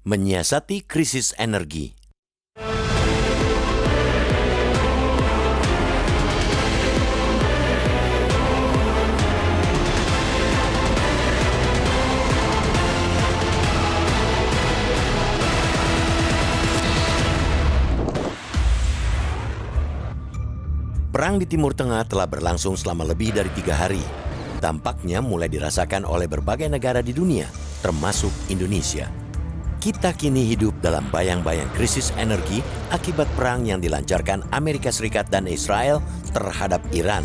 Menyiasati krisis energi. Perang di Timur Tengah telah berlangsung selama lebih dari 3 hari. Dampaknya mulai dirasakan oleh berbagai negara di dunia, termasuk Indonesia. Kita kini hidup dalam bayang-bayang krisis energi akibat perang yang dilancarkan Amerika Serikat dan Israel terhadap Iran.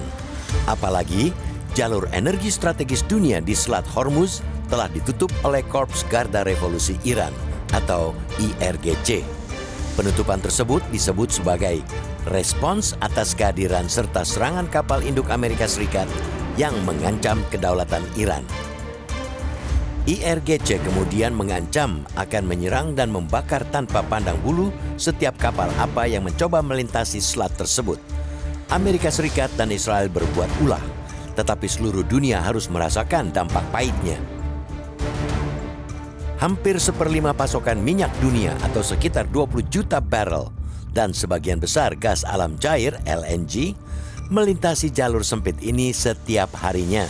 Apalagi, jalur energi strategis dunia di Selat Hormuz telah ditutup oleh Korps Garda Revolusi Iran atau IRGC. Penutupan tersebut disebut sebagai respons atas kehadiran serta serangan kapal induk Amerika Serikat yang mengancam kedaulatan Iran. IRGC kemudian mengancam akan menyerang dan membakar tanpa pandang bulu setiap kapal apa yang mencoba melintasi selat tersebut. Amerika Serikat dan Israel berbuat ulah, tetapi seluruh dunia harus merasakan dampak pahitnya. Hampir 1/5 pasokan minyak dunia atau sekitar 20 juta barrel dan sebagian besar gas alam cair LNG melintasi jalur sempit ini setiap harinya.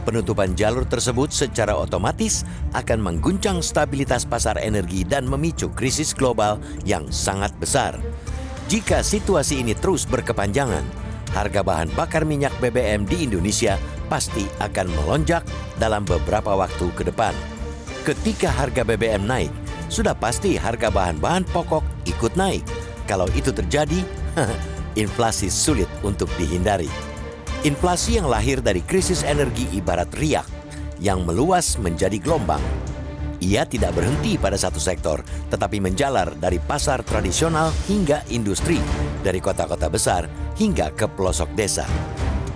Penutupan jalur tersebut secara otomatis akan mengguncang stabilitas pasar energi dan memicu krisis global yang sangat besar. Jika situasi ini terus berkepanjangan, harga bahan bakar minyak BBM di Indonesia pasti akan melonjak dalam beberapa waktu ke depan. Ketika harga BBM naik, sudah pasti harga bahan-bahan pokok ikut naik. Kalau itu terjadi, inflasi sulit untuk dihindari. Inflasi yang lahir dari krisis energi ibarat riak yang meluas menjadi gelombang. Ia tidak berhenti pada satu sektor, tetapi menjalar dari pasar tradisional hingga industri, dari kota-kota besar hingga ke pelosok desa.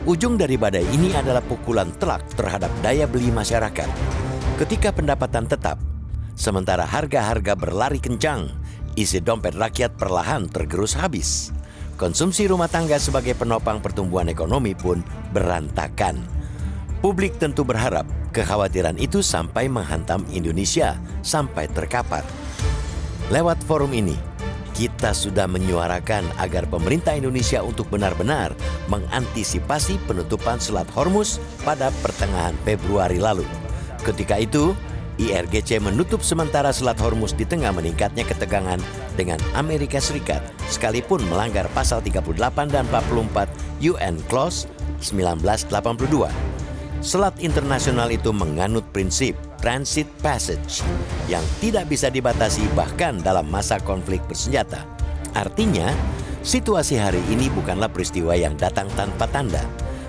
Ujung dari badai ini adalah pukulan telak terhadap daya beli masyarakat. Ketika pendapatan tetap, sementara harga-harga berlari kencang, isi dompet rakyat perlahan tergerus habis. Konsumsi rumah tangga sebagai penopang pertumbuhan ekonomi pun berantakan. Publik tentu berharap kekhawatiran itu sampai menghantam Indonesia, sampai terkapar. Lewat forum ini, kita sudah menyuarakan agar pemerintah Indonesia untuk benar-benar mengantisipasi penutupan Selat Hormuz pada pertengahan Februari lalu. Ketika itu, IRGC menutup sementara Selat Hormuz di tengah meningkatnya ketegangan dengan Amerika Serikat, sekalipun melanggar pasal 38 dan 44 UN Clause 1982. Selat internasional itu menganut prinsip transit passage yang tidak bisa dibatasi bahkan dalam masa konflik bersenjata. Artinya, situasi hari ini bukanlah peristiwa yang datang tanpa tanda.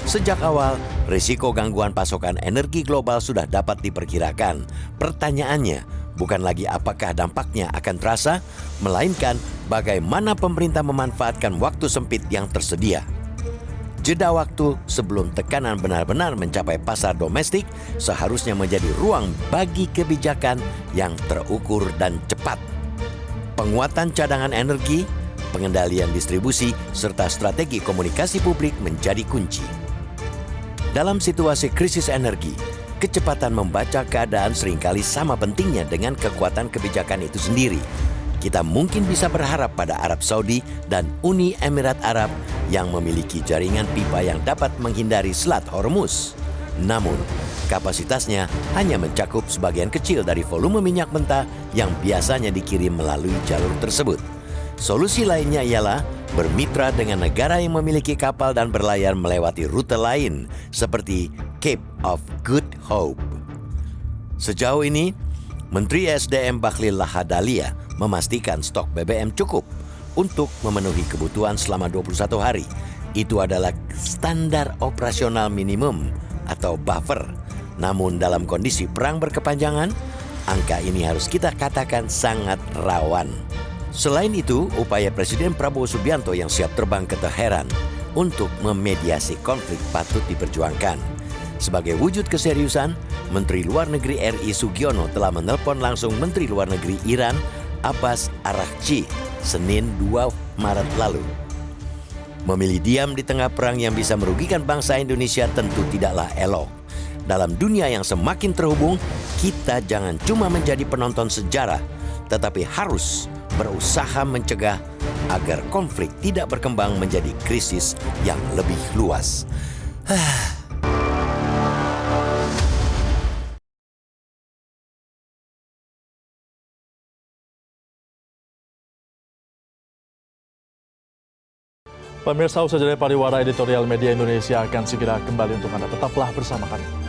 Sejak awal, risiko gangguan pasokan energi global sudah dapat diperkirakan. Pertanyaannya bukan lagi apakah dampaknya akan terasa, melainkan bagaimana pemerintah memanfaatkan waktu sempit yang tersedia. Jeda waktu sebelum tekanan benar-benar mencapai pasar domestik seharusnya menjadi ruang bagi kebijakan yang terukur dan cepat. Penguatan cadangan energi, pengendalian distribusi, serta strategi komunikasi publik menjadi kunci. Dalam situasi krisis energi, kecepatan membaca keadaan seringkali sama pentingnya dengan kekuatan kebijakan itu sendiri. Kita mungkin bisa berharap pada Arab Saudi dan Uni Emirat Arab yang memiliki jaringan pipa yang dapat menghindari Selat Hormuz. Namun, kapasitasnya hanya mencakup sebagian kecil dari volume minyak mentah yang biasanya dikirim melalui jalur tersebut. Solusi lainnya ialah bermitra dengan negara yang memiliki kapal dan berlayar melewati rute lain seperti Cape of Good Hope. Sejauh ini, Menteri SDM Bahlil Lahadalia memastikan stok BBM cukup untuk memenuhi kebutuhan selama 21 hari. Itu adalah standar operasional minimum atau buffer. Namun dalam kondisi perang berkepanjangan, angka ini harus kita katakan sangat rawan. Selain itu, upaya Presiden Prabowo Subianto yang siap terbang ke Teheran untuk memediasi konflik patut diperjuangkan. Sebagai wujud keseriusan, Menteri Luar Negeri RI Sugiono telah menelpon langsung Menteri Luar Negeri Iran Abbas Araghchi Senin 2 Maret lalu. Memilih diam di tengah perang yang bisa merugikan bangsa Indonesia tentu tidaklah elok. Dalam dunia yang semakin terhubung, kita jangan cuma menjadi penonton sejarah, tetapi harus berusaha mencegah agar konflik tidak berkembang menjadi krisis yang lebih luas. Pemirsa, usaha jeda pariwara editorial media Indonesia akan segera kembali untuk Anda. Tetaplah bersama kami.